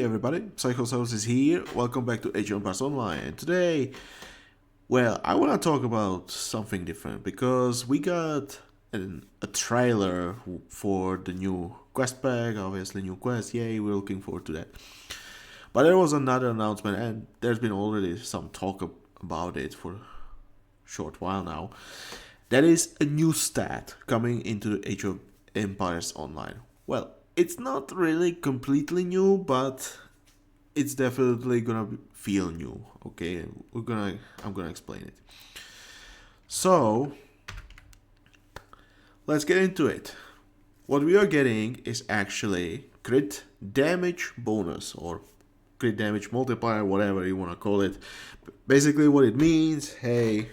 Hey everybody, Psychosaurus is here. Welcome back to Age of Empires Online. And today, I want to talk about something different because we got a trailer for the new quest pack, obviously new quest. Yay, we're looking forward to that. But there was another announcement, and there's been already some talk about it for a short while now. That is a new stat coming into the Age of Empires Online. Well, it's not really completely new, but it's definitely gonna feel new. Okay, I'm gonna explain it. So let's get into it. What we are getting is actually crit damage bonus or crit damage multiplier, whatever you want to call it. Basically, what it means, hey,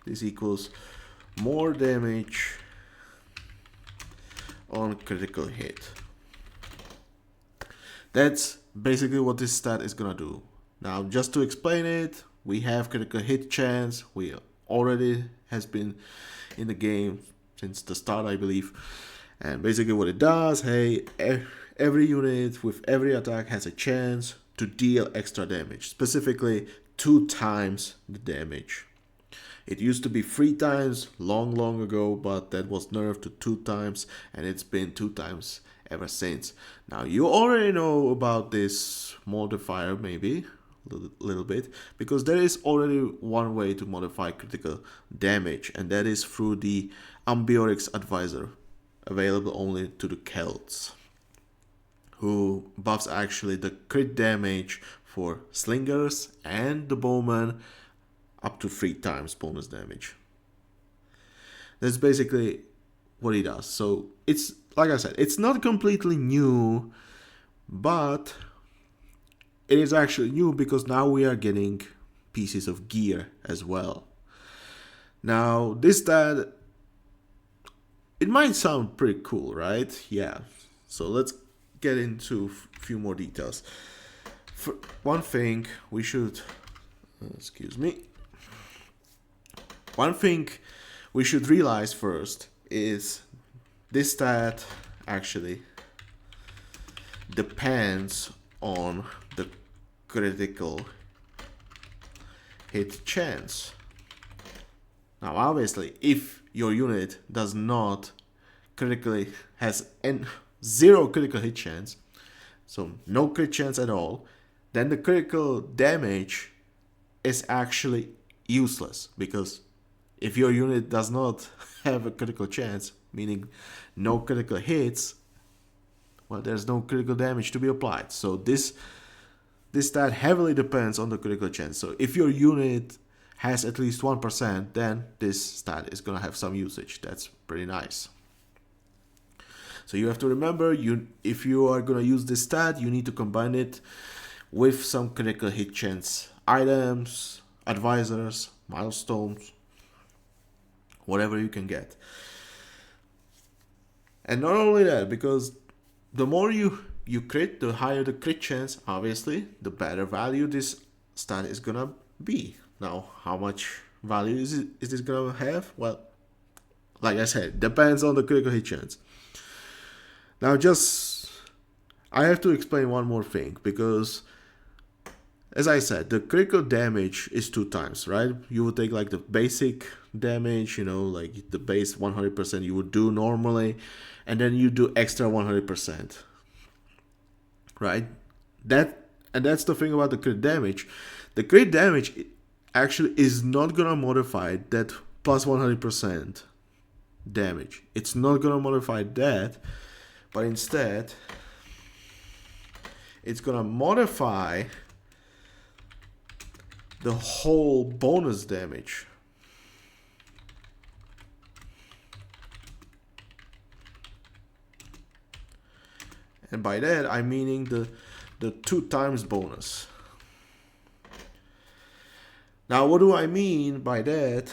this equals more damage on critical hit. That's basically what this stat is gonna do. Now, just to explain it, we have critical hit chance. We already has been in the game since the start, I believe. And basically what it does, hey, every unit with every attack has a chance to deal extra damage, specifically 2 times the damage. It used to be 3 times long ago, but that was nerfed to 2 times, and it's been 2 times ever since. Now, you already know about this modifier, maybe a little bit, because there is already one way to modify critical damage, and that is through the Ambiorix Advisor, available only to the Celts, who buffs actually the crit damage for slingers and the bowman up to 3 times bonus damage. That's basically what he does. So it's, like I said, it's not completely new, but it is actually new because now we are getting pieces of gear as well. Now, this stat, it might sound pretty cool, right? Yeah. So let's get into a few more details. For one thing, we should, one thing we should realize first is this stat actually depends on the critical hit chance. Now, obviously, if your unit does not critically has 0 critical hit chance, so no crit chance at all, then the critical damage is actually useless, because if your unit does not have a critical chance, meaning no critical hits, well, there's no critical damage to be applied. So this stat heavily depends on the critical chance. So if your unit has at least 1%, then this stat is gonna have some usage. That's pretty nice. So you have to remember, if you are gonna use this stat, you need to combine it with some critical hit chance items, advisors, milestones, whatever you can get. And not only that, because the more you crit, the higher the crit chance, obviously, the better value this stat is gonna be. Now, how much value is this gonna have? Well, like I said, depends on the critical hit chance. Now, I have to explain one more thing, because as I said, the critical damage is 2 times, right? You would take like the basic damage, like the base 100% you would do normally, and then you do extra 100%, right? That's the thing about the crit damage. The crit damage actually is not gonna modify that plus 100% damage. It's not gonna modify that, but instead it's gonna modify the whole bonus damage. And by that, I'm meaning the 2 times bonus. Now, what do I mean by that?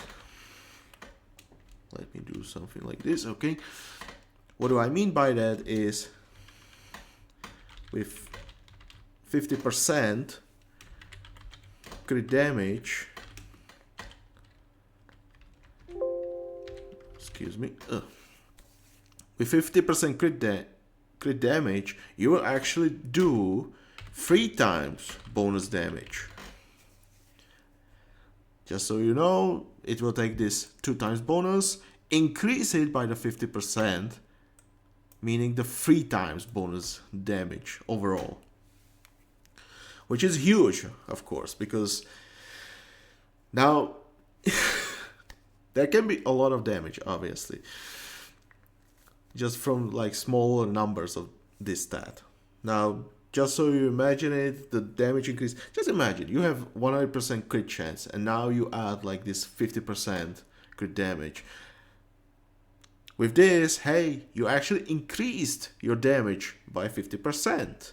Let me do something like this, okay? What do I mean by that is, with 50% crit damage, with 50% crit damage, you will actually do 3 times bonus damage. Just so you know, it will take this 2 times bonus, increase it by the 50%, meaning the 3 times bonus damage overall. Which is huge, of course, because now there can be a lot of damage, obviously, just from like smaller numbers of this stat. Now, just so you imagine it, the damage increase, just imagine you have 100% crit chance and now you add like this 50% crit damage. With this, hey, you actually increased your damage by 50%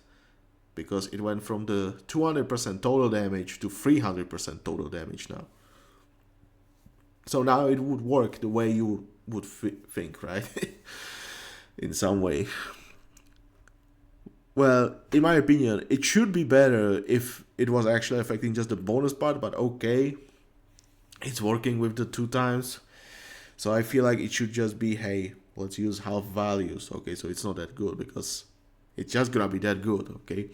because it went from the 200% total damage to 300% total damage now. So now it would work the way you would think, right? In some way. Well, in my opinion, it should be better if it was actually affecting just the bonus part, but okay. It's working with the 2 times. So I feel like it should just be, hey, let's use half values. Okay, so it's not that good because it's just gonna be that good, okay?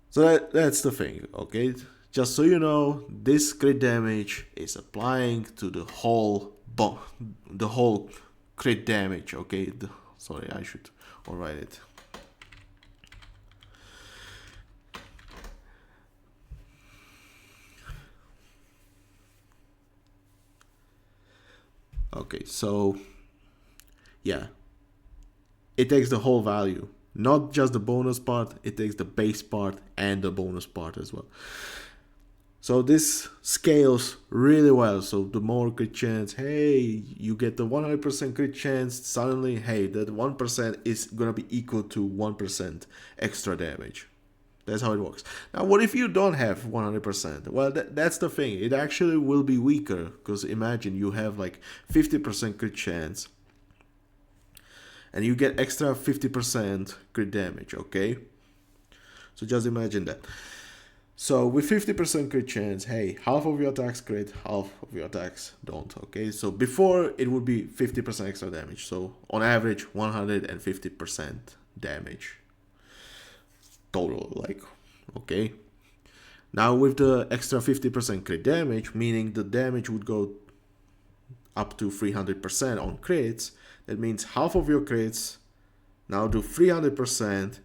So that's the thing, okay? Just so you know, this crit damage is applying to the whole crit damage, okay? Sorry, I should write it. Okay, so yeah, it takes the whole value, not just the bonus part, it takes the base part and the bonus part as well. So this scales really well. So the more crit chance, hey, you get the 100% crit chance, suddenly, hey, that 1% is gonna be equal to 1% extra damage. That's how it works. Now, what if you don't have 100%? Well, that's the thing. It actually will be weaker because imagine you have like 50% crit chance and you get extra 50% crit damage, okay? So just imagine that. So with 50% crit chance, hey, half of your attacks crit, half of your attacks don't, okay? So before it would be 50% extra damage. So on average, 150% damage. Total, like, okay. Now with the extra 50% crit damage, meaning the damage would go up to 300% on crits, that means half of your crits now do 300%,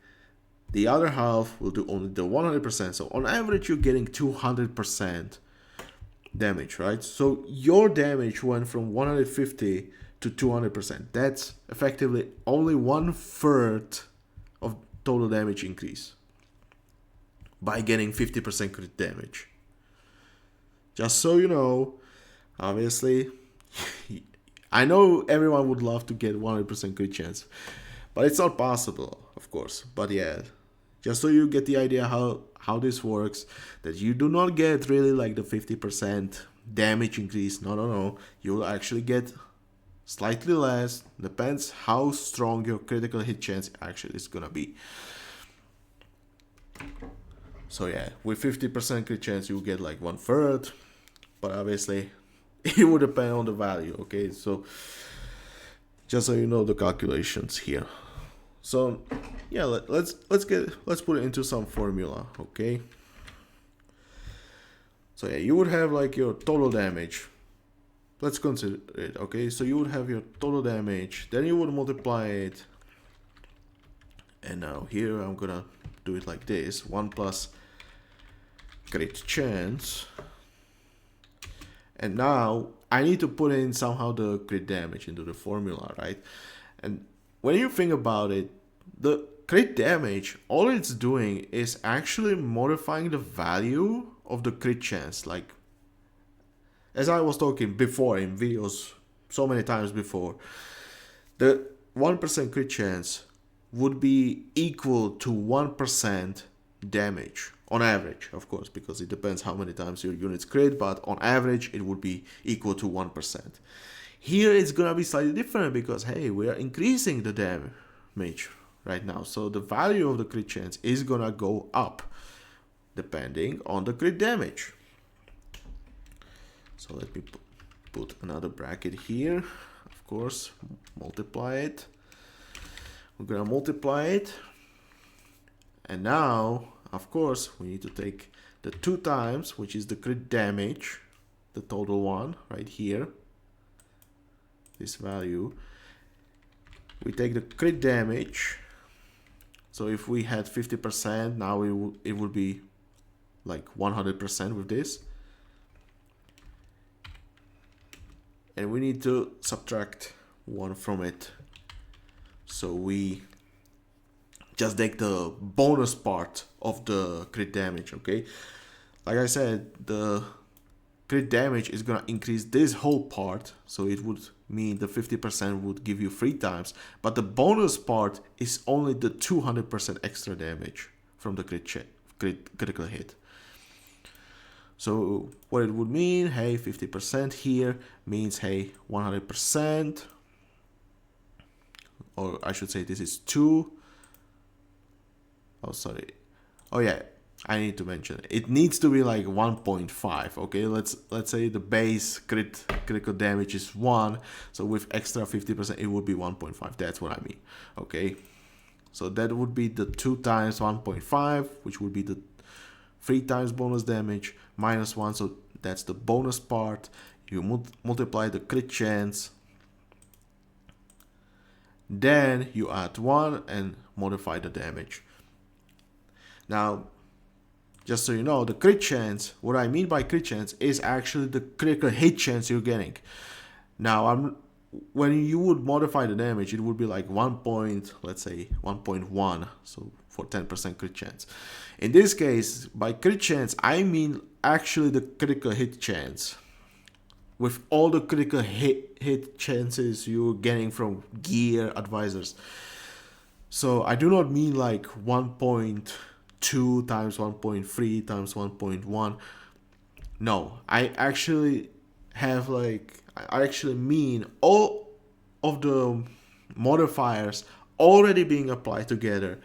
the other half will do only the 100%. So on average, you're getting 200% damage, right? So your damage went from 150 to 200%. That's effectively only 1/3 of total damage increase by getting 50% crit damage. Just so you know, obviously, I know everyone would love to get 100% crit chance, but it's not possible, of course. But yeah, just so you get the idea how this works, that you do not get really like the 50% damage increase. No. You'll actually get slightly less. Depends how strong your critical hit chance actually is gonna be. So yeah, with 50% crit chance, you get like 1/3, but obviously it would depend on the value, okay? So just so you know the calculations here. So yeah, let's put it into some formula, okay? So yeah, you would have like your total damage. Let's consider it, okay? So you would have your total damage, then you would multiply it, and now here I'm gonna do it like this: 1 plus crit chance, and now I need to put in somehow the crit damage into the formula, right? And when you think about it, the crit damage, all it's doing is actually modifying the value of the crit chance. Like, as I was talking before in videos so many times before, the 1% crit chance would be equal to 1% damage on average, of course, because it depends how many times your units crit, but on average it would be equal to 1%. Here it's gonna be slightly different because, hey, we are increasing the damage right now, so the value of the crit chance is gonna go up depending on the crit damage. So let me put another bracket here, of course, multiply it. We're gonna multiply it, And now, of course, we need to take the 2 times, which is the crit damage, the total one right here, this value. We take the crit damage. So if we had 50%, now it would be like 100% with this. And we need to subtract 1 from it. So we just take the bonus part of the crit damage, okay? Like I said, the crit damage is gonna increase this whole part, so it would mean the 50% would give you 3 times, but the bonus part is only the 200% extra damage from the critical hit. So what it would mean, hey, 50% here means, hey, 100%, or I should say this is 2. Oh, sorry. Oh yeah, I need to mention it needs to be like 1.5. Okay, let's say the base critical damage is 1, so with extra 50% it would be 1.5. That's what I mean. Okay, so that would be the 2 times 1.5, which would be the 3 times bonus damage minus 1. So that's the bonus part. You multiply the crit chance, then you add 1 and modify the damage. Now, just so you know, the crit chance, what I mean by crit chance is actually the critical hit chance you're getting. Now, when you would modify the damage, it would be like let's say 1.1, so for 10% crit chance. In this case, by crit chance, I mean actually the critical hit chance, with all the critical hit chances you're getting from gear advisors. So I do not mean like 1.2 times 1.3 times 1.1. No, I actually mean all of the modifiers already being applied together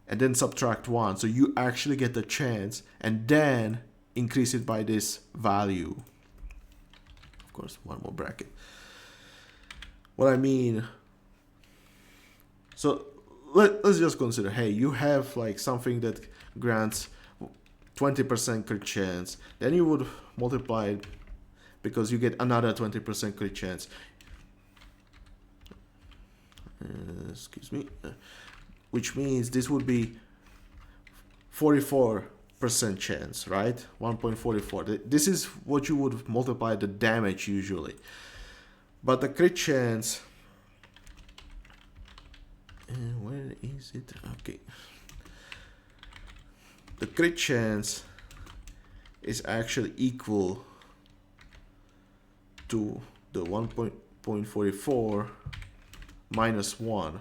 and then subtract 1. So you actually get the chance and then increase it by this value. Of course, one more bracket. What I mean, so let's just consider, hey, you have like something that grants 20% crit chance, then you would multiply it because you get another 20% crit chance. Excuse me, which means this would be 44% chance, right? 1.44. This is what you would multiply the damage usually, but the crit chance, where is it? Okay, the crit chance is actually equal to the 1.44 minus 1,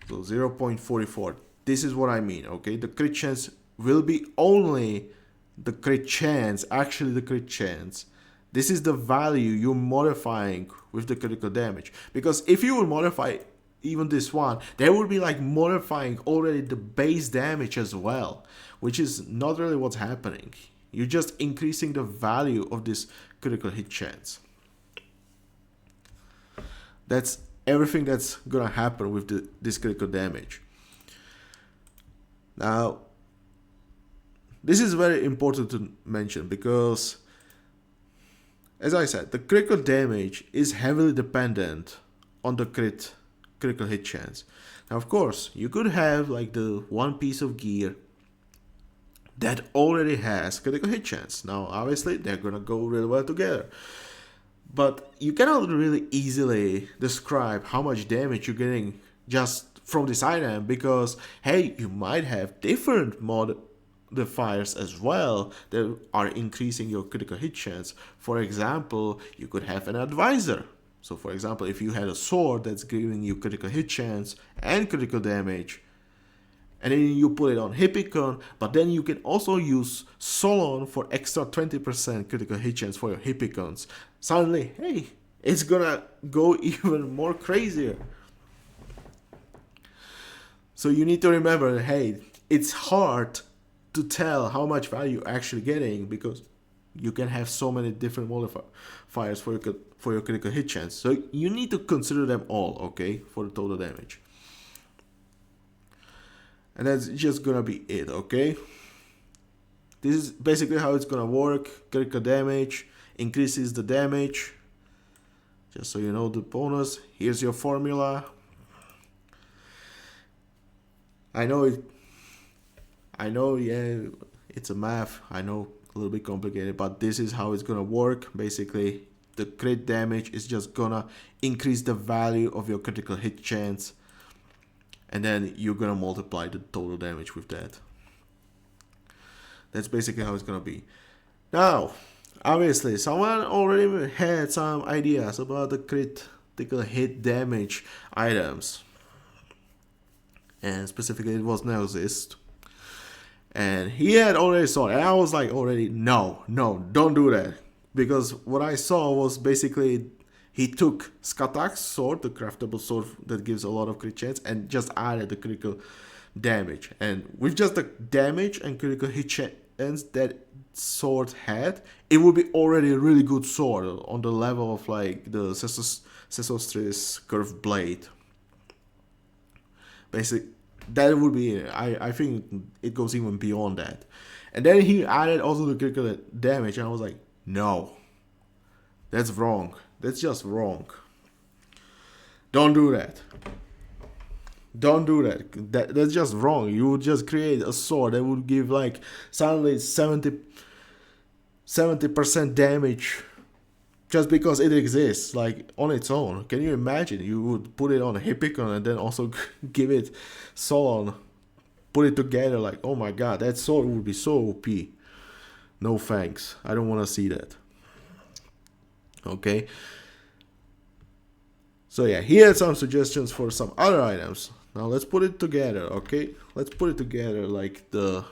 so 0.44. This is what I mean, okay? The crit chance will be only the crit chance, actually the crit chance. This is the value you're modifying with the critical damage. Because if you would modify even this one, that would be like modifying already the base damage as well, which is not really what's happening. You're just increasing the value of this critical hit chance. That's everything that's gonna happen with this critical damage. Now, this is very important to mention because, as I said, the critical damage is heavily dependent on the critical hit chance. Now, of course, you could have like the one piece of gear that already has critical hit chance. Now, obviously, they're gonna go really well together. But you cannot really easily describe how much damage you're getting just from this item because, hey, you might have different modifiers as well that are increasing your critical hit chance. For example, you could have an advisor. So for example, if you had a sword that's giving you critical hit chance and critical damage, and then you put it on Hippicon, but then you can also use Solon for extra 20% critical hit chance for your Hippicons. Suddenly, hey, it's gonna go even more crazier. So you need to remember, hey, it's hard to tell how much value you're actually getting because you can have so many different modifiers for your critical hit chance. So you need to consider them all, okay, for the total damage. And that's just gonna be it, okay? This is basically how it's gonna work. Critical damage increases the damage. Just so you know the bonus. Here's your formula. I know, yeah, it's a math. I know, a little bit complicated, but this is how it's gonna work. Basically, the crit damage is just gonna increase the value of your critical hit chance, and then you're gonna multiply the total damage with that. That's basically how it's gonna be. Now, obviously, someone already had some ideas about the critical hit damage items, and specifically it was Neosist. And he had already saw it, and I was like, already, no, don't do that. Because what I saw was basically he took Skatak's sword, the craftable sword that gives a lot of crit chance, and just added the critical damage. And with just the damage and critical hit chance that sword had, it would be already a really good sword on the level of like the Psychosaurus curved blade. Basically, that would be it. I think it goes even beyond that. And then he added also the critical damage, and I was like, no, that's wrong. That's just wrong. Don't do that. Don't do that. That's just wrong. You would just create a sword that would give like suddenly 70% damage just because it exists, like on its own. Can you imagine? You would put it on a Hippicon and then also give it Solon, put it together, like, oh my god, that sword would be so OP. No thanks. I don't want to see that. Okay. So yeah, he had some suggestions for some other items. Now let's put it together, okay? Let's put it together like the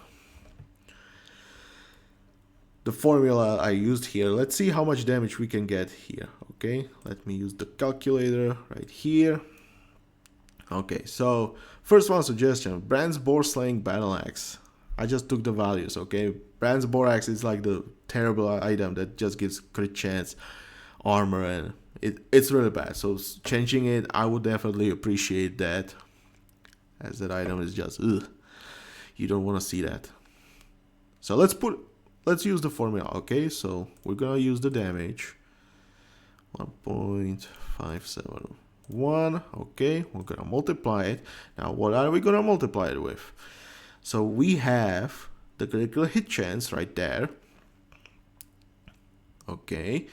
formula I used here. Let's see how much damage we can get here, okay? Let me use the calculator right here. Okay, so first one suggestion, Brand's Boar Slaying Battle Axe. I just took the values, okay? Brand's Boar Axe is like the terrible item that just gives crit chance, armor, and it's really bad. So changing it, I would definitely appreciate that, as that item is just, ugh. You don't want to see that. So let's use the formula, okay? So we're gonna use the damage, 1.571. Okay, we're gonna multiply it. Now, what are we gonna multiply it with? So we have the critical hit chance right there. Okay,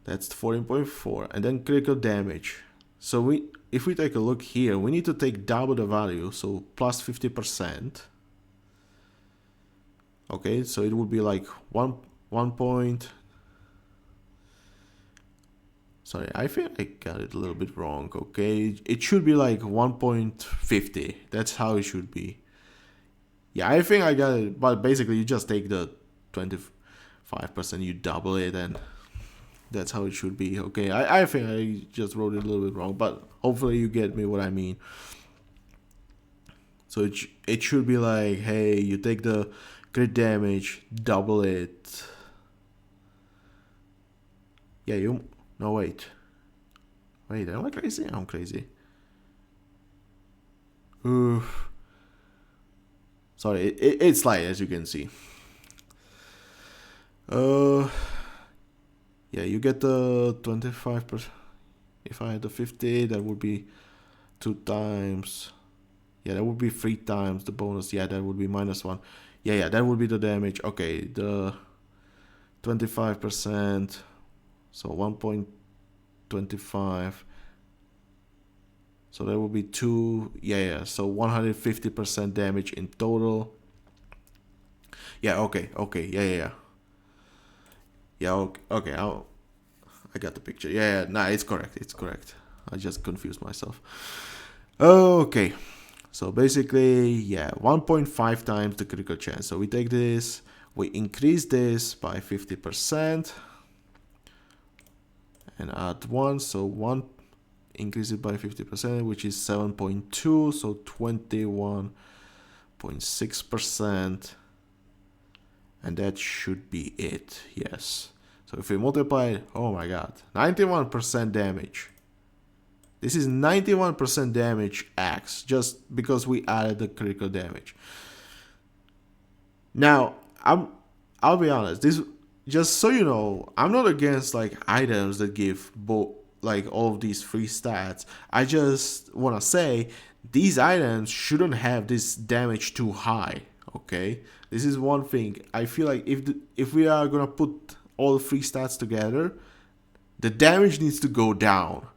that's 14.4, and then critical damage. So if we take a look here, we need to take double the value, so plus 50%. Okay, so it would be like sorry, I think I got it a little bit wrong, okay? It should be like 1.50. That's how it should be. Yeah, I think I got it, but basically you just take the 25%, you double it, and that's how it should be, okay? I think I just wrote it a little bit wrong, but hopefully you get me what I mean. So it should be like, hey, you take the crit damage, double it. Yeah, no, wait, am I crazy? I'm crazy. Oof. Sorry, it's light, as you can see. Yeah, you get the 25%. If I had the 50, that would be 2 times. Yeah, that would be 3 times the bonus. Yeah, that would be -1. Yeah, that would be the damage. Okay, the 25%. So 1.25. So that would be 2. Yeah. So 150% damage in total. Yeah. Okay. Yeah. Yeah. Okay. I got the picture. Yeah. Nah, it's correct. I just confused myself. Okay. So basically, yeah, 1.5 times the critical chance. So we take this, we increase this by 50%, and add 1. So 1, increase it by 50%, which is 7.2. So 21.6%. And that should be it. Yes. So if we multiply it, oh my god, 91% damage. This is 91% damage X, just because we added the critical damage. Now, I'll be honest, this, just so you know, I'm not against like items that give both like all of these free stats. I just want to say these items shouldn't have this damage too high, okay? This is one thing. I feel like if we are going to put all the free stats together, the damage needs to go down.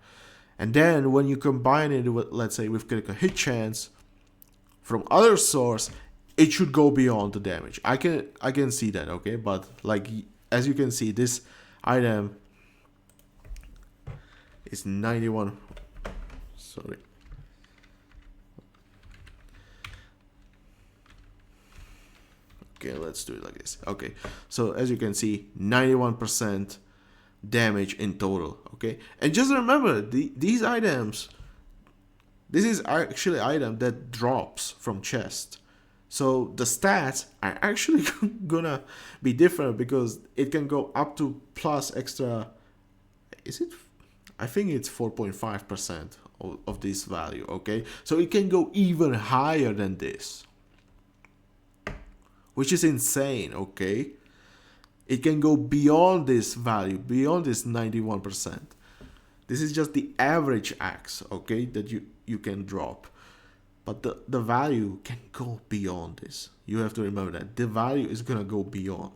And then when you combine it with, let's say, with critical hit chance from other source, it should go beyond the damage. I can see that, okay? But like, as you can see, this item is 91. Sorry. Okay, let's do it like this. Okay, so as you can see, 91% damage in total. Okay, and just remember, these items, this is actually an item that drops from chest. So the stats are actually gonna be different because it can go up to plus extra. Is it? I think it's 4.5% of this value. Okay, so it can go even higher than this, which is insane. Okay, it can go beyond this value, beyond this 91%. This is just the average axe, okay, that you can drop. But the value can go beyond this. You have to remember that. The value is going to go beyond.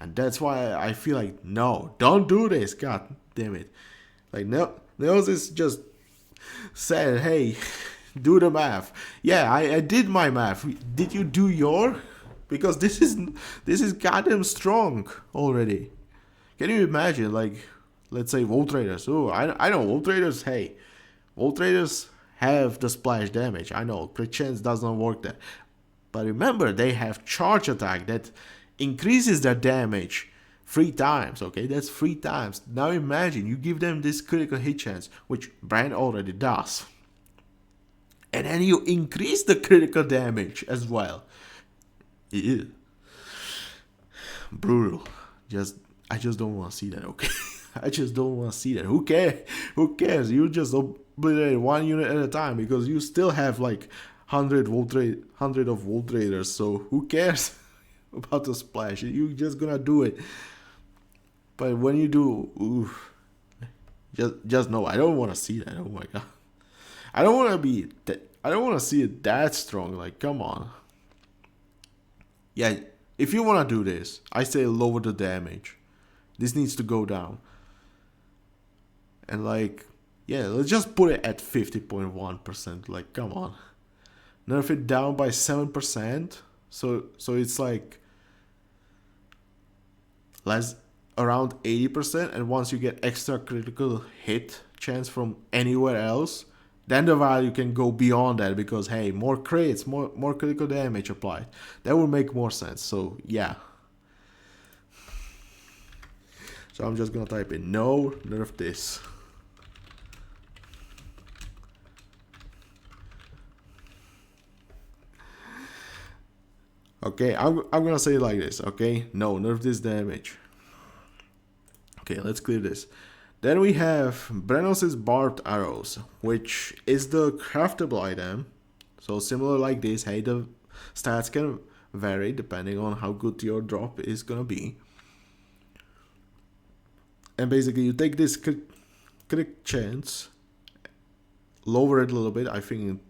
And that's why I feel like, no, don't do this. God damn it. Like, Neosis just said, hey, do the math. Yeah, I did my math. Did you do your? Because this is goddamn strong already. Can you imagine, like, let's say Volt Raiders. Oh, I know Volt Raiders. Hey, Volt Raiders have the splash damage. I know crit chance doesn't work there, but remember they have charge attack that increases their damage 3 times. Okay, that's 3 times. Now imagine you give them this critical hit chance, which Brand already does, and then you increase the critical damage as well. Ew. Brutal. I just don't want to see that. Okay. I just don't want to see that. Who cares? You just obliterate 1 unit at a time because you still have like 100 of Volt Raiders. So who cares about the splash? You're just gonna do it. But when you do, oof, just know I don't want to see that. Oh my god, I don't want to be. I don't want to see it that strong. Like, come on. Yeah, if you want to do this, I say lower the damage. This needs to go down. And like, yeah, let's just put it at 50.1%. Like, come on. Nerf it down by 7%. So it's like less, around 80%. And once you get extra critical hit chance from anywhere else, then the value can go beyond that because, hey, more crits, more critical damage applied. That would make more sense. So yeah. So I'm just gonna type in no, nerf this. Okay, I'm gonna say it like this, okay? No, nerf this damage. Okay, let's clear this. Then we have Brenos' Barbed Arrows, which is the craftable item. So similar like this, hey, the stats can vary depending on how good your drop is gonna be. And basically you take this crit chance, lower it a little bit, I think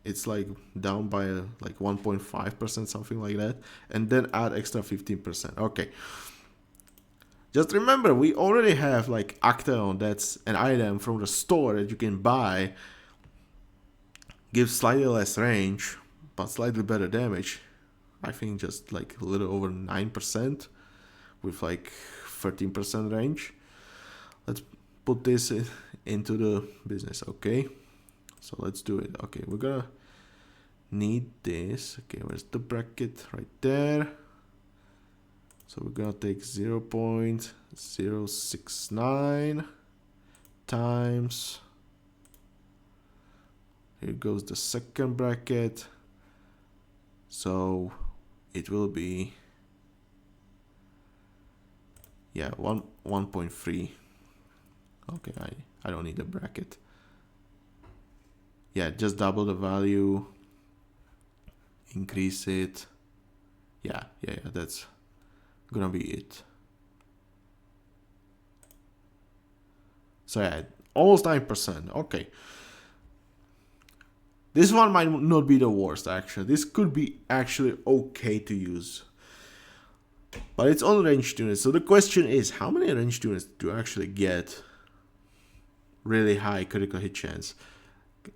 it's like down by like 1.5%, something like that, and then add extra 15%. Okay. Just remember, we already have like Acteon, that's an item from the store that you can buy. Gives slightly less range, but slightly better damage. I think just like a little over 9% with like 13% range. Let's put this into the business, okay? So let's do it. Okay, we're gonna need this. Okay, where's the bracket? Right there. So we're gonna take 0.069 times, here goes the second bracket, so it will be, yeah, 1.3. Okay, I don't need a bracket. Yeah, just double the value, increase it. Yeah, that's gonna be it. So yeah, almost 9%. Okay. This one might not be the worst, actually. This could be actually okay to use. But it's on ranged units. So the question is, how many ranged units do you actually get really high critical hit chance?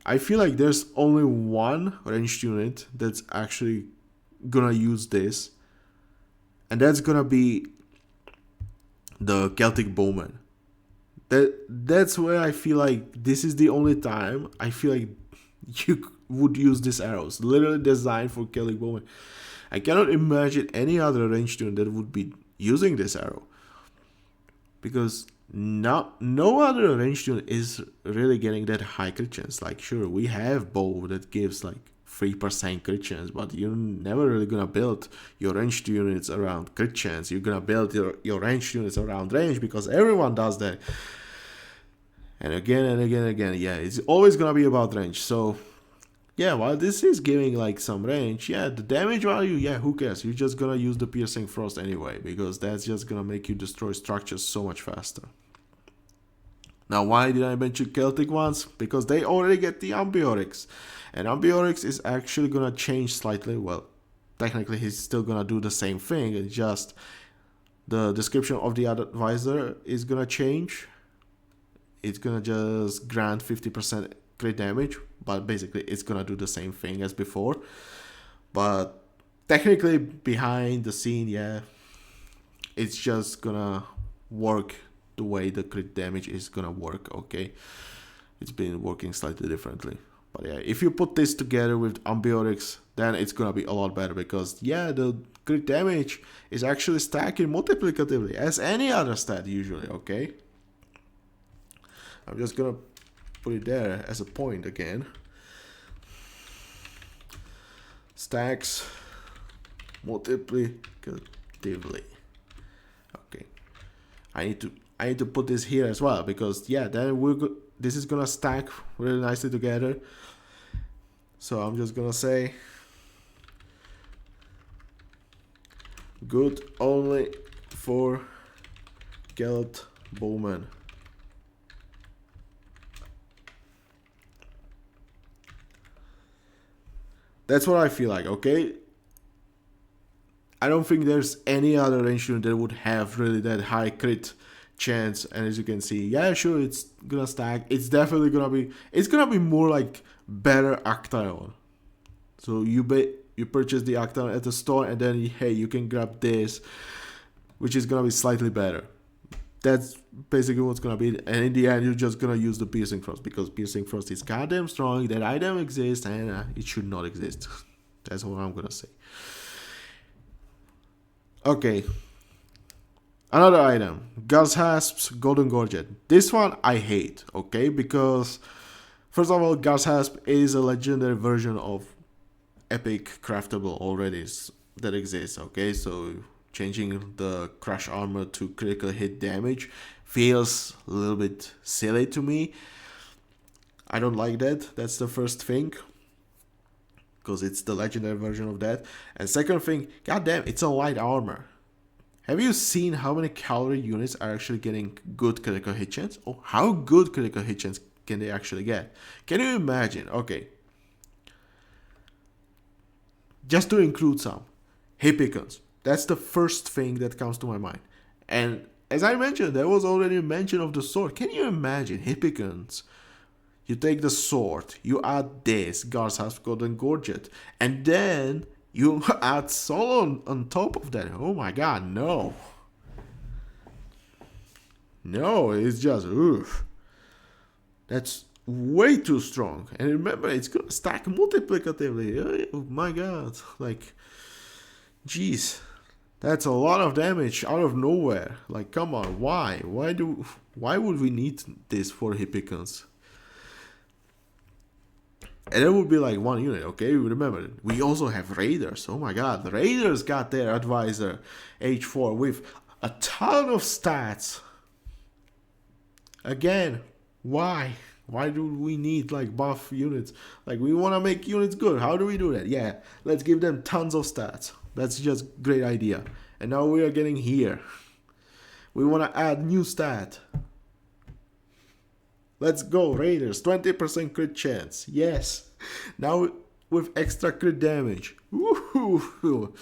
I feel like there's only one ranged unit that's actually gonna use this. And that's gonna be the Celtic Bowman. That's where I feel like this is the only time I feel like you would use these arrows. Literally designed for Celtic Bowman. I cannot imagine any other ranged unit that would be using this arrow. Because no other ranged unit is really getting that high crit chance. Like, sure, we have bow that gives like 3% crit chance, but you're never really gonna build your ranged units around crit chance. You're gonna build your ranged units around range because everyone does that. And again and again and again, yeah, it's always gonna be about range. So yeah, while this is giving like some range, yeah, the damage value, yeah, who cares? You're just gonna use the Piercing Frost anyway, because that's just gonna make you destroy structures so much faster. Now, why did I mention Celtic ones? Because they already get the Ambiorix. And Ambiorix is actually gonna change slightly. Well, technically he's still gonna do the same thing, it's just the description of the advisor is gonna change. It's gonna just grant 50% crit damage, but basically it's gonna do the same thing as before. But technically behind the scene, yeah, it's just gonna work the way the crit damage is gonna work. Okay, it's been working slightly differently, but yeah, if you put this together with Ambiorix, then it's gonna be a lot better, because yeah, the crit damage is actually stacking multiplicatively as any other stat usually. Okay, I'm just gonna put it there as a point again. Stacks multiplicatively. Okay, I need to put this here as well, because yeah, then this is gonna stack really nicely together. So I'm just gonna say good only for Celtic Bowman. That's what I feel like, okay? I don't think there's any other ranged unit that would have really that high crit chance. And as you can see, yeah, sure, it's gonna stack. It's definitely gonna be more like better Actaeon. So you purchase the Actaeon at the store, and then hey, you can grab this, which is gonna be slightly better. That's basically what's gonna be, and in the end, you're just gonna use the Piercing Frost, because Piercing Frost is goddamn strong. That item exists, and it should not exist. That's what I'm gonna say. Okay. Another item, Gazhasp's Golden Gorget. This one I hate, okay, because first of all, Gazhasp is a legendary version of epic craftable already that exists, okay, so changing the crush armor to critical hit damage feels a little bit silly to me. I don't like that. That's the first thing, because it's the legendary version of that. And second thing, goddamn, it's a light armor. Have you seen how many cavalry units are actually getting good critical hit chance? Or how good critical hit chance can they actually get? Can you imagine? Okay, just to include some, Hippicons. That's the first thing that comes to my mind. And as I mentioned, there was already a mention of the sword. Can you imagine Hippicons? You take the sword, you add this, Gazhasp's Golden Gorget, and then you add Solo on top of that. Oh my god, no. No, it's just, oof. That's way too strong. And remember, it's gonna stack multiplicatively. Oh my god, like, jeez. That's a lot of damage out of nowhere. Like, come on, why? Why would we need this for Hippicons? And it would be like one unit, okay? Remember, we also have Raiders. Oh my god, the Raiders got their advisor H4 with a ton of stats. Again, why? Why do we need like buff units? Like we want to make units good. How do we do that? Yeah, let's give them tons of stats. That's just great idea. And now we are getting here. We want to add new stat. Let's go, Raiders. 20% crit chance. Yes. Now with extra crit damage. Woohoo!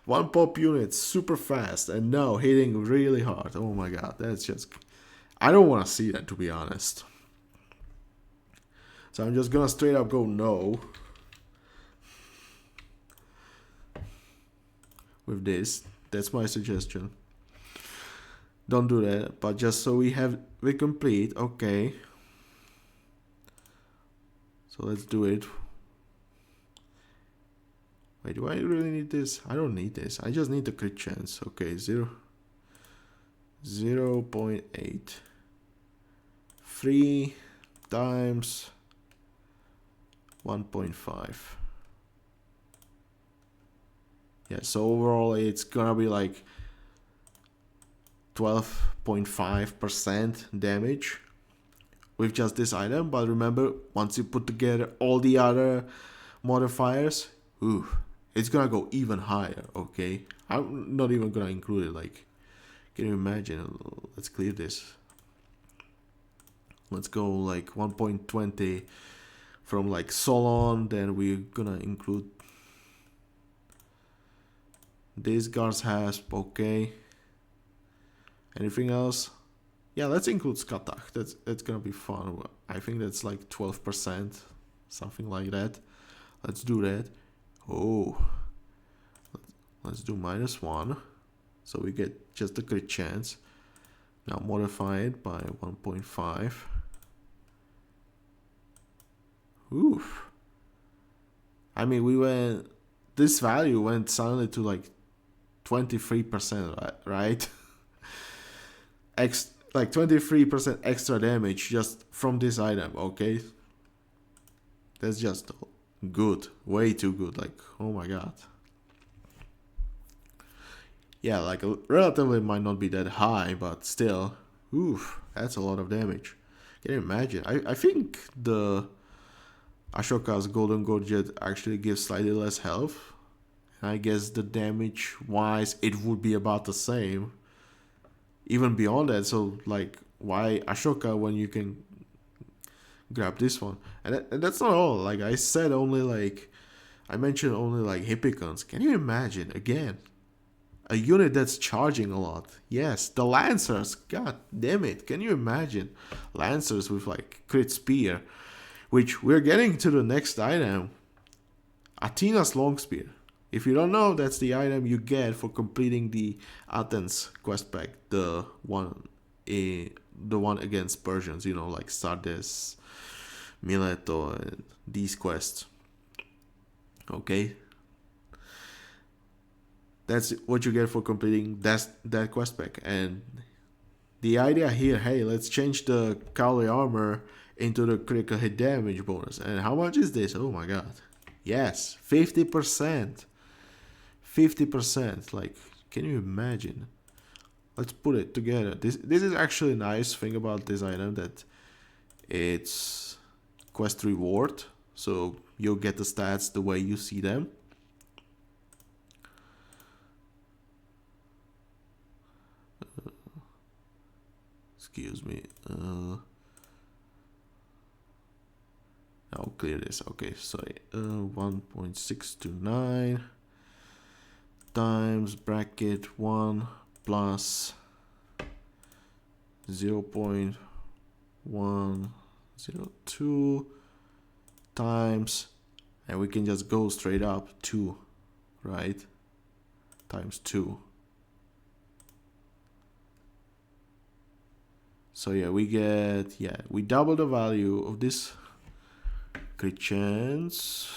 One pop unit, super fast, and now hitting really hard. Oh my god, that's just... I don't want to see that, to be honest. So I'm just gonna straight up go no. With this. That's my suggestion. Don't do that, but just so we complete. Okay. So let's do it. Wait, do I really need this? I don't need this. I just need the crit chance. Okay, 0.8. 3 times 1.5. Yeah, so overall it's gonna be like 12.5% damage with just this item. But remember, once you put together all the other modifiers, ooh, it's gonna go even higher. Okay, I'm not even gonna include it. Like, can you imagine? Let's clear this. Let's go like 1.20 from like Solon. Then we're gonna include this Guard's Hasp. Okay, anything else? Yeah, let's include Skatak. That's gonna be fun. I think that's like 12%, something like that. Let's do that. Oh, let's do -1, so we get just the crit chance. Now modify it by 1.5. Oof. I mean, this value went suddenly to like 23%, right? Like 23% extra damage just from this item. Okay, that's just good, way too good. Like, oh my god. Yeah, like relatively might not be that high, but still, oof, that's a lot of damage. Can you imagine? I think the Ashoka's Golden Gorget actually gives slightly less health. I guess the damage wise it would be about the same. Even beyond that, so like, why Ashoka when you can grab this one? And that's not all. Like I said, I mentioned only like Hippicons. Can you imagine again? A unit that's charging a lot. Yes, the Lancers. God damn it. Can you imagine? Lancers with like crit spear. Which we're getting to the next item. Athena's long spear. If you don't know, that's the item you get for completing the Athens quest pack. The one against Persians, you know, like Sardes, Mileto, and these quests. Okay. That's what you get for completing that quest pack. And the idea here, hey, let's change the Cowley armor into the critical hit damage bonus. And how much is this? Oh my god. Yes, 50%. 50%. Like, can you imagine? Let's put it together. This is actually a nice thing about this item, that it's quest reward. So you'll get the stats the way you see them. Excuse me. I'll clear this. Okay, sorry. 1.629 times bracket 1 plus 0.102 times, and we can just go straight up 2, right? Times 2. So yeah, we double the value of this crit chance.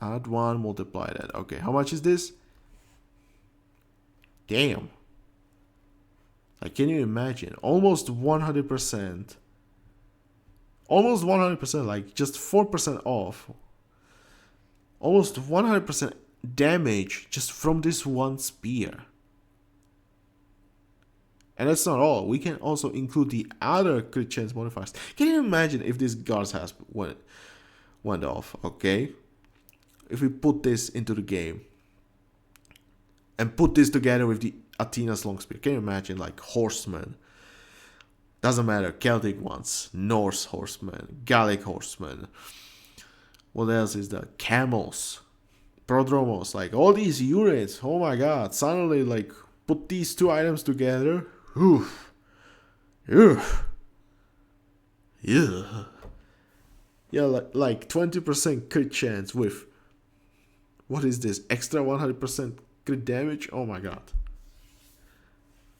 Add 1, multiply that. Okay, how much is this? Damn. Like, can you imagine? Almost 100%. Almost 100%, like just 4% off. Almost 100% damage just from this one spear. And that's not all. We can also include the other crit chance modifiers. Can you imagine if this guards has went off, okay? If we put this into the game and put this together with the Athena's long spear, can you imagine like horsemen? Doesn't matter, Celtic ones, Norse horsemen, Gallic horsemen. What else is that? Camels, Prodromos, like all these units. Oh my god, suddenly like put these two items together. Oof. Oof. Yeah. Yeah, like 20% crit chance with, what is this, extra 100% crit damage? Oh my god.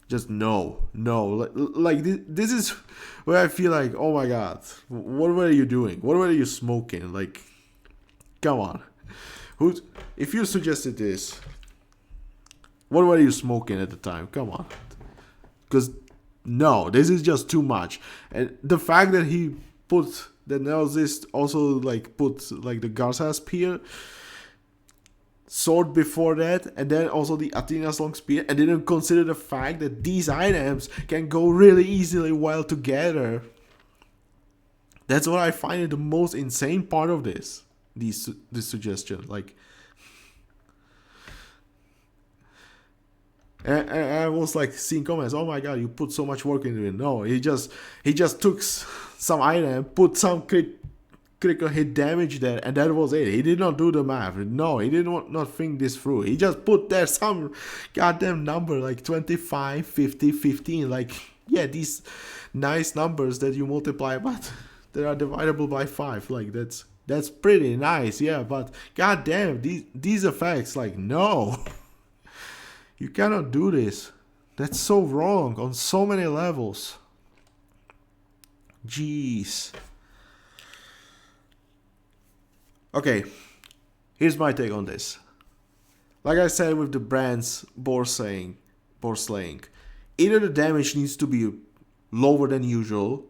Just no. Like this is where I feel like, oh my god, what were you doing? What were you smoking? Like, come on. If you suggested this, what were you smoking at the time? Come on. Because no, this is just too much. And the fact that he put the Neozist also like put like the Garza spear sword before that, and then also the Athena's long spear, and didn't consider the fact that these items can go really easily well together. That's what I find the most insane part of this suggestion. Like, and I was like seeing comments, oh my god, you put so much work into it. No, he just took some item, put some critical hit damage there, and that was it. He did not do the math. No, he did not think this through. He just put there some goddamn number like 25, 50, 15. Like, yeah, these nice numbers that you multiply, but they are dividable by 5. Like, that's pretty nice, yeah, but goddamn, these effects, like, no. You cannot do this. That's so wrong on so many levels. Jeez. Okay, here's my take on this. Like I said with the Brand's boar slaying, either the damage needs to be lower than usual,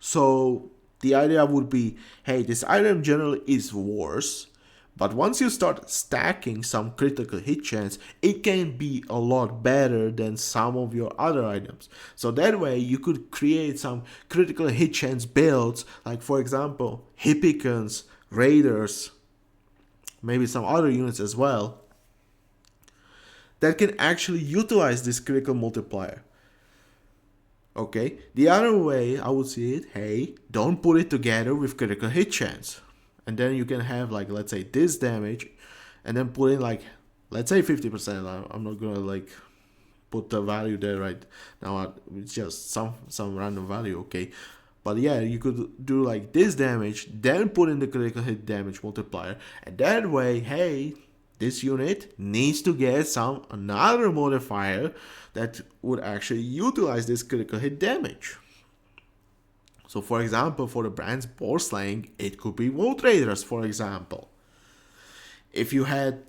so the idea would be, hey, this item generally is worse, but once you start stacking some critical hit chance, it can be a lot better than some of your other items. So that way you could create some critical hit chance builds, like for example, Hippicans, Raiders, maybe some other units as well, that can actually utilize this critical multiplier. Okay, the other way I would see it, hey, don't put it together with critical hit chance. And then you can have like, let's say this damage, and then put in like, let's say 50%. I'm not gonna like put the value there right now. It's just some random value, okay? But yeah, you could do like this damage, then put in the critical hit damage multiplier, and that way, hey, this unit needs to get another modifier that would actually utilize this critical hit damage. So for example, for the Brand's boar slaying, it could be Woe Traders, for example. If you had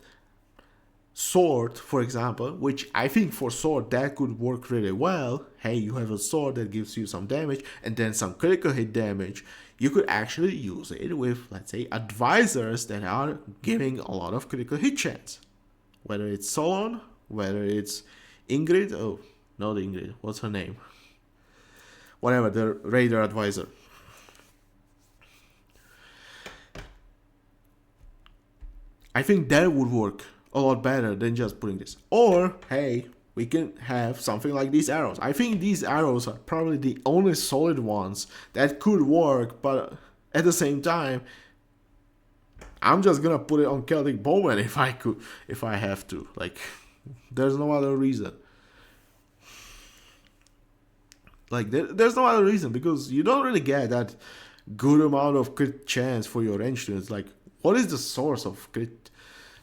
sword, for example, which I think for sword that could work really well. Hey, you have a sword that gives you some damage and then some critical hit damage. You could actually use it with, let's say, advisors that are giving a lot of critical hit chance. Whether it's Solon, whether it's Ingrid, oh, not Ingrid, what's her name? Whatever, the Raider advisor. I think that would work a lot better than just putting this. Or, hey, we can have something like these arrows. I think these arrows are probably the only solid ones that could work, but at the same time, I'm just gonna put it on Celtic Bowman if I have to. Like, there's no other reason. Like, there's no other reason, because you don't really get that good amount of crit chance for your ranged units. Like, what is the source of crit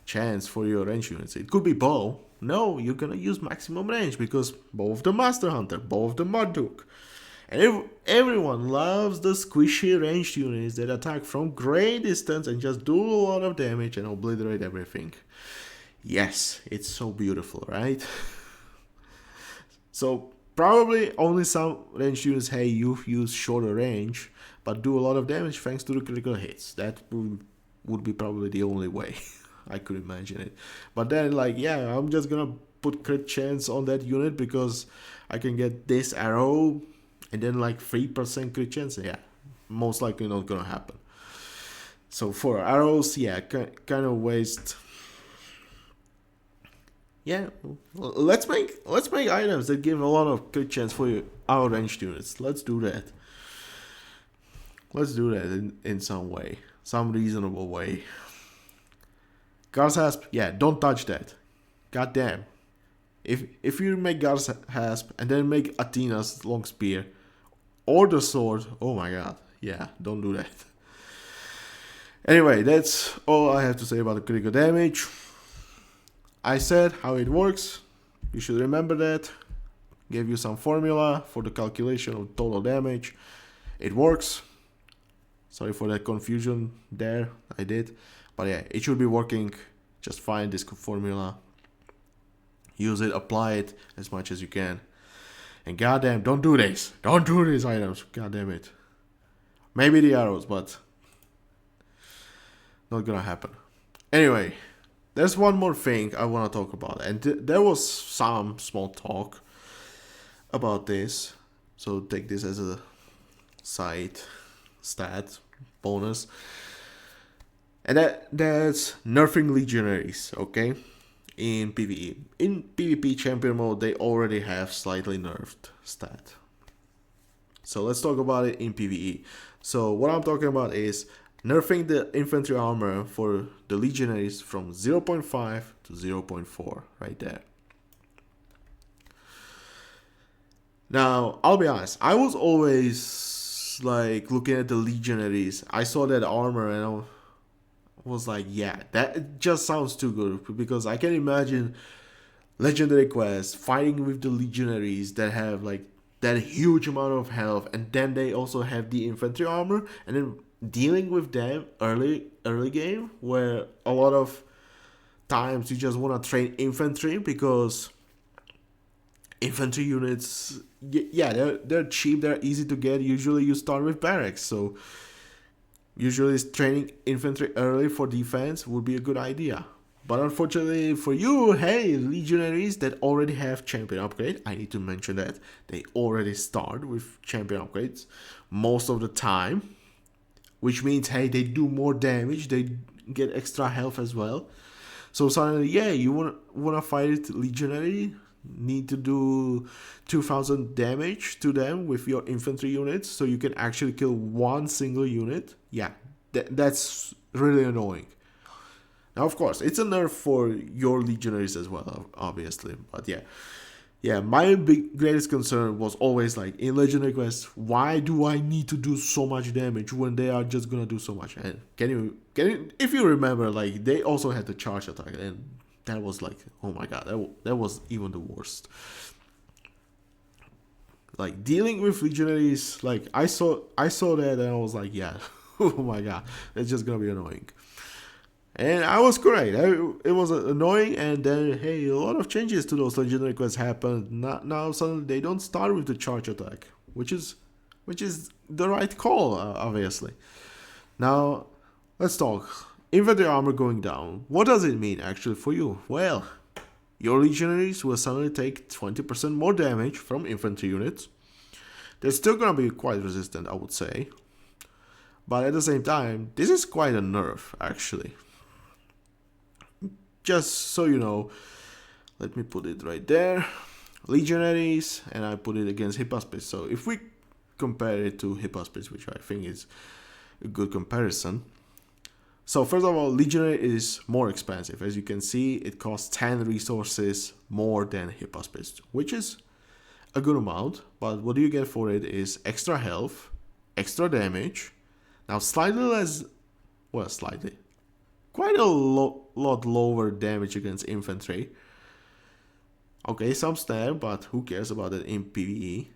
chance for your range units? It could be bow. No, you're gonna use maximum range, because bow of the Master Hunter, bow of the Marduk. And everyone loves the squishy ranged units that attack from great distance and just do a lot of damage and obliterate everything. Yes, it's so beautiful, right? So probably only some ranged units, hey, you use shorter range, but do a lot of damage thanks to the critical hits. That would be probably the only way. I could imagine it. But then, like, yeah, I'm just gonna put crit chance on that unit because I can get this arrow and then like 3% crit chance. Yeah, most likely not gonna happen. So for arrows, yeah, kind of waste. Yeah, let's make items that give a lot of crit chance for your outranged units. Let's do that. Let's do that in some way, some reasonable way. Guard's Hasp, yeah, don't touch that. God damn. If you make Guard's Hasp and then make Athena's long spear or the sword, oh my god, yeah, don't do that. Anyway, that's all I have to say about the critical damage. I said how it works. You should remember that. Gave you some formula for the calculation of total damage. It works. Sorry for that confusion there. I did. But yeah, it should be working just fine, this formula. Use it, apply it as much as you can. And goddamn, don't do this. Don't do these items. Goddamn it. Maybe the arrows, but not gonna happen. Anyway, there's one more thing I want to talk about. And there was some small talk about this. So take this as a side stat bonus. And that's nerfing legionaries, okay? In PvE. In PvP champion mode, they already have slightly nerfed stat. So let's talk about it in PvE. So what I'm talking about is nerfing the infantry armor for the legionaries from 0.5 to 0.4, right there. Now, I'll be honest, I was always like looking at the legionaries. I saw that armor and I was like, yeah, that just sounds too good, because I can imagine legendary quests fighting with the legionaries that have like that huge amount of health, and then they also have the infantry armor, and then dealing with them early game, where a lot of times you just want to train infantry because infantry units, yeah, they're cheap, they're easy to get. Usually you start with barracks, so usually training infantry early for defense would be a good idea. But unfortunately for you, hey, legionaries that already have champion upgrade, I need to mention that they already start with champion upgrades most of the time, which means, hey, they do more damage, they get extra health as well. So suddenly, yeah, you wanna fight legionary, need to do 2000 damage to them with your infantry units, so you can actually kill one single unit. Yeah, that's really annoying. Now, of course, it's a nerf for your legionaries as well, obviously. But yeah, my greatest concern was always like, in legendary quests, why do I need to do so much damage when they are just gonna do so much? And can you, if you remember, like, they also had the charge attack, and that was like, oh my god, that was even the worst. Like, dealing with legionaries, like, I saw that and I was like, yeah, oh my god, that's just gonna be annoying. And I was correct. It was annoying, and then, hey, a lot of changes to those legendary quests happened. Now suddenly they don't start with the charge attack, which is the right call, obviously. Now, let's talk. Infantry armor going down. What does it mean actually for you? Well, your legionaries will suddenly take 20% more damage from infantry units. They're still gonna be quite resistant, I would say. But at the same time, this is quite a nerf, actually. Just so you know, let me put it right there. Legionaries, and I put it against Hypaspis. So if we compare it to Hypaspis, which I think is a good comparison. So first of all, Legionary is more expensive. As you can see, it costs 10 resources more than Hypaspis, which is a good amount. But what you get for it is extra health, extra damage. Now slightly less, well, slightly, quite a lot lower damage against infantry. Okay, some stab, but who cares about it in PvE?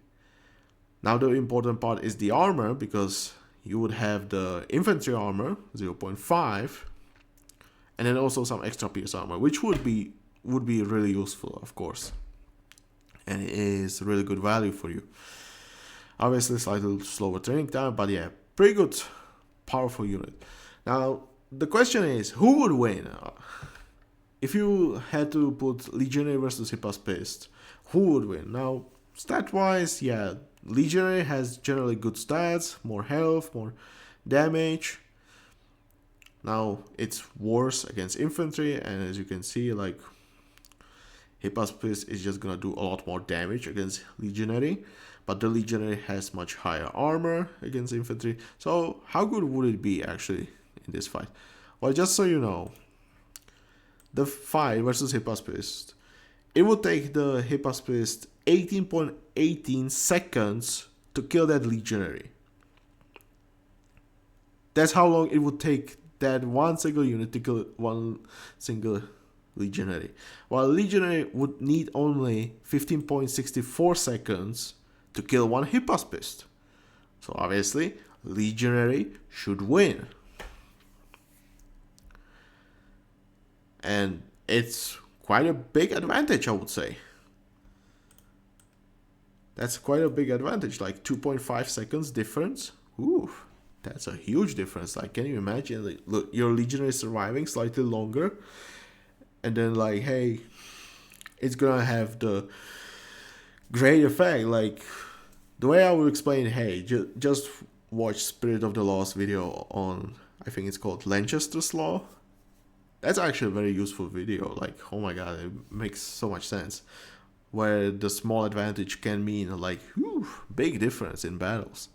Now the important part is the armor, because you would have the infantry armor 0.5, and then also some extra pierce armor, which would be really useful, of course, and it is really good value for you. Obviously slightly slower training time, but yeah, pretty good, powerful unit. Now the question is, who would win? If you had to put Legionary versus Hippospist, who would win? Now, stat-wise, yeah, Legionary has generally good stats, more health, more damage. Now, it's worse against infantry, and as you can see, like, Hippospist is just gonna do a lot more damage against Legionary, but the Legionary has much higher armor against infantry. So, how good would it be actually in this fight? Well, just so you know, the fight versus Hippospist, it would take the Hippospist 18.18 seconds to kill that Legionary. That's how long it would take that one single unit to kill one single Legionary. While Legionary would need only 15.64 seconds to kill one Hippospist. So obviously, Legionary should win. And it's quite a big advantage, I would say. That's quite a big advantage, like 2.5 seconds difference. Ooh, that's a huge difference. Like, can you imagine, like, look, your Legionary surviving slightly longer, and then like, hey, it's gonna have the great effect. Like, the way I would explain, hey, just watch Spirit of the Lost video on, I think it's called Lanchester's Law. That's actually a very useful video. Like, oh my god, it makes so much sense. Where the small advantage can mean like, whew, big difference in battles.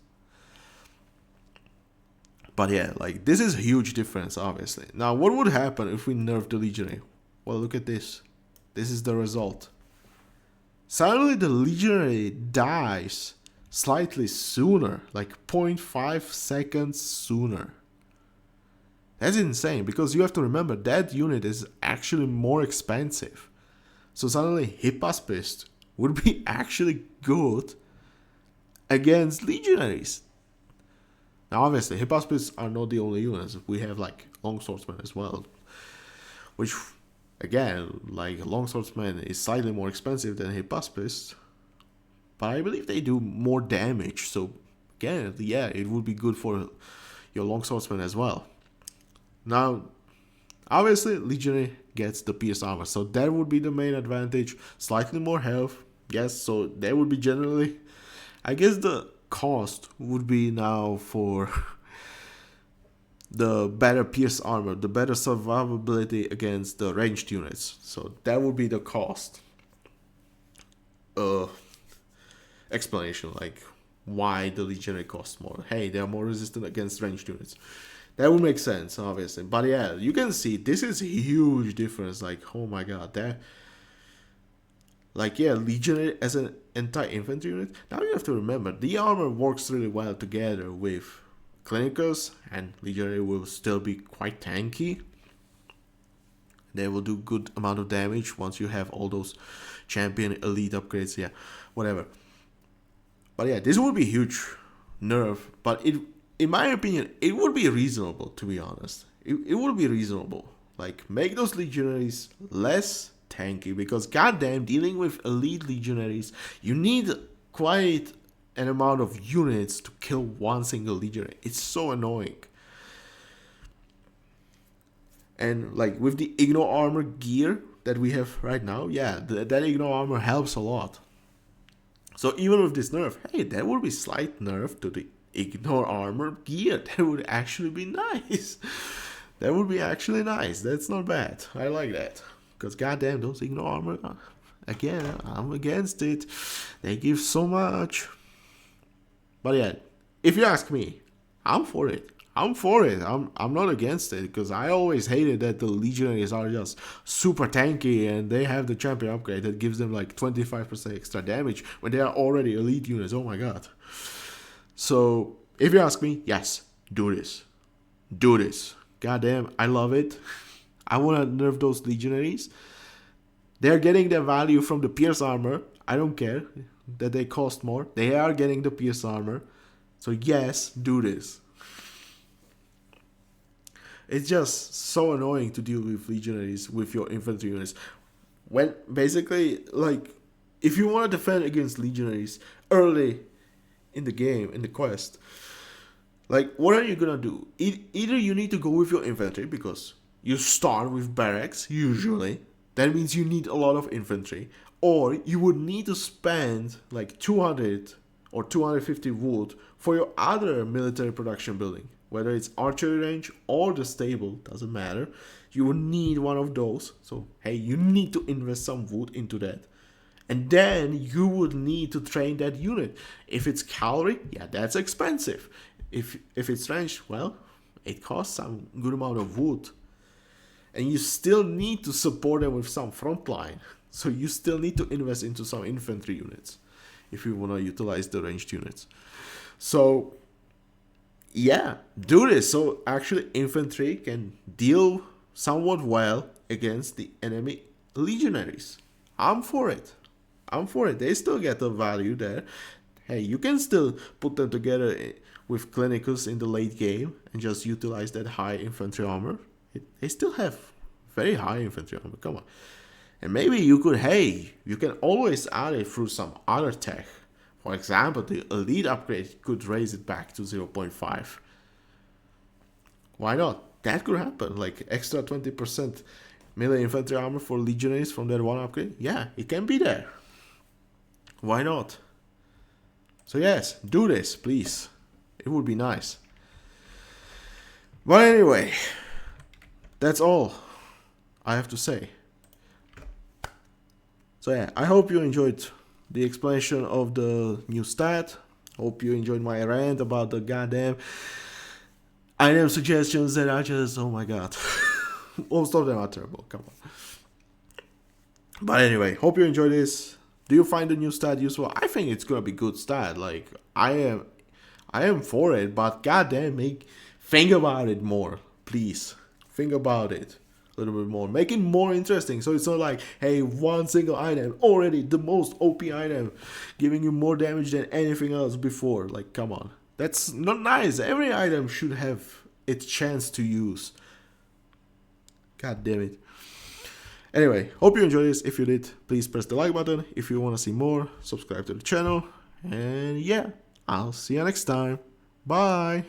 But yeah, like, this is a huge difference, obviously. Now, what would happen if we nerfed the Legionary? Well, look at this. This is the result. Suddenly, the Legionary dies slightly sooner, like 0.5 seconds sooner. That's insane, because you have to remember that unit is actually more expensive. So suddenly, Hippospist would be actually good against Legionaries. Now, obviously, Hippospists are not the only units. We have, like, Longswordsmen as well. Which, again, like, Longswordsmen is slightly more expensive than Hippospists. But I believe they do more damage. So, again, yeah, it would be good for your Longswordsmen as well. Now, obviously, Legionary gets the pierce armor. So, that would be the main advantage. Slightly more health. Yes, so that would be generally... I guess the cost would be now for the better pierce armor, the better survivability against the ranged units. So that would be the cost explanation, like why the Legionary costs more. Hey, they are more resistant against ranged units. That would make sense, obviously. But yeah, you can see this is a huge difference. Like, oh my god, that... Like, yeah, Legionary as an anti-infantry unit. Now you have to remember, the armor works really well together with Clinicus, and Legionary will still be quite tanky. They will do good amount of damage once you have all those champion elite upgrades, yeah, whatever. But yeah, this would be a huge nerf, but it, in my opinion, it would be reasonable, to be honest. It would be reasonable. Like, make those Legionaries less tanky, because goddamn, dealing with elite Legionaries, you need quite an amount of units to kill one single Legionary. It's so annoying. And like with the Igno armor gear that we have right now, yeah, that Igno armor helps a lot. So even with this nerf, hey, that would be slight nerf to the Igno armor gear. That would actually be nice. That would be actually nice. That's not bad. I like that. Because goddamn, those Igno armor, again, I'm against it. They give so much. But yeah, if you ask me, I'm for it. I'm for it. I'm not against it, because I always hated that the Legionaries are just super tanky and they have the champion upgrade that gives them like 25% extra damage when they are already elite units. Oh my god. So if you ask me, yes, do this. Do this. Goddamn, I love it. I want to nerf those Legionaries. They're getting their value from the pierce armor. I don't care that they cost more. They are getting the pierce armor. So yes, do this. It's just so annoying to deal with Legionaries with your infantry units. When basically, like, if you want to defend against Legionaries early in the game, in the quest, Like, what are you gonna do? Either you need to go with your infantry because you start with barracks usually. That means you need a lot of infantry, or you would need to spend like 200 or 250 wood for your other military production building, whether it's archery range or the stable, doesn't matter. You will need one of those. So hey, you need to invest some wood into that. And then you would need to train that unit. If it's cavalry, yeah, that's expensive. If it's ranged, well, it costs some good amount of wood. And you still need to support them with some front line. So you still need to invest into some infantry units if you want to utilize the ranged units. So yeah, do this. So actually infantry can deal somewhat well against the enemy legionaries. I'm for it. They still get the value there. Hey, you can still put them together with clinicals in the late game and just utilize that high infantry armor. They still have very high infantry armor. Come on. And maybe you can always add it through some other tech. For example, the elite upgrade could raise it back to 0.5. Why not? That could happen. Like extra 20% melee infantry armor for legionaries from that one upgrade. Yeah, it can be there. Why not? So yes, do this, please. It would be nice. But anyway, that's all I have to say. So yeah, I hope you enjoyed the explanation of the new stat. Hope you enjoyed my rant about the goddamn item suggestions that are just, oh my god. Most of them are terrible, come on. But anyway, hope you enjoyed this. Do you find the new stat useful? I think it's gonna be good stat. Like I am for it, but goddamn, think about it more, please. Think about it a little bit more. Make it more interesting, so it's not like, hey, one single item already the most OP item, giving you more damage than anything else before. Like, come on, that's not nice. Every item should have its chance to use. God damn it. Anyway, hope you enjoyed this. If you did, please press the like button. If you want to see more, subscribe to the channel. And yeah, I'll see you next time. Bye.